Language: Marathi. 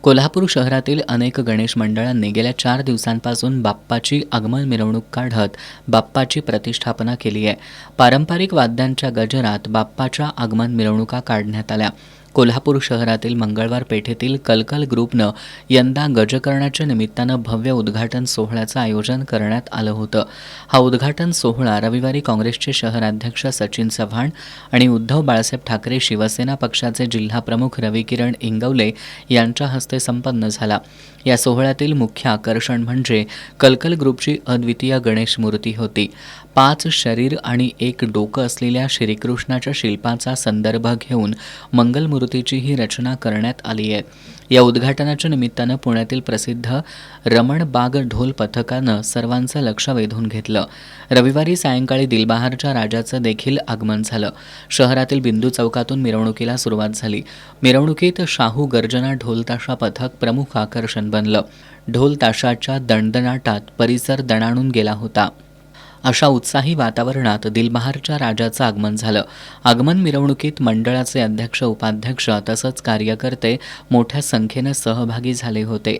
कोल्हापूर शहरातील अनेक गणेश मंडळांनी गेल्या 4 दिवसांपासून बाप्पाची आगमन मिरवणूक काढत बाप्पाची प्रतिष्ठापना केली आहे. पारंपरिक वाद्यांच्या गजरात बाप्पाच्या आगमन मिरवणुका काढण्यात आल्या. कोल्हापूर शहरातील मंगळवार पेठेतील कलकल ग्रुपनं यंदा गजकर्णाच्या निमित्तानं भव्य उद्घाटन सोहळ्याचं आयोजन करण्यात आलं होतं. हा उद्घाटन सोहळा रविवारी काँग्रेसचे शहराध्यक्ष सचिन चव्हाण आणि उद्धव बाळासाहेब ठाकरे शिवसेना पक्षाचे जिल्हाप्रमुख रविकिरण इंगवले यांच्या हस्ते संपन्न झाला. या सोहळ्यातील मुख्य आकर्षण म्हणजे कलकल ग्रुपची अद्वितीय गणेश मूर्ती होती. 5 शरीर आणि 1 डोकं असलेल्या श्रीकृष्णाच्या शिल्पाचा संदर्भ घेऊन मंगलमूर्तीची ही रचना करण्यात आली आहे. या उद्घाटनाच्या निमित्तानं पुण्यातील प्रसिद्ध रमणबाग ढोल पथकानं सर्वांचं लक्ष वेधून घेतलं. रविवारी सायंकाळी दिलबहारच्या राजाचं देखील आगमन झालं. शहरातील बिंदू चौकातून मिरवणुकीला सुरुवात झाली. मिरवणुकीत शाहू गर्जना ढोलताशा पथक प्रमुख आकर्षण बनलं. ढोल ताशाच्या दणदणाटात परिसर दणाणून गेला होता. अशा उत्साही वातावरणात दिलबहारच्या राजाचं आगमन झालं. आगमन मिरवणुकीत मंडळाचे अध्यक्ष उपाध्यक्ष तसंच कार्यकर्ते मोठ्या संख्येनं सहभागी झाले होते.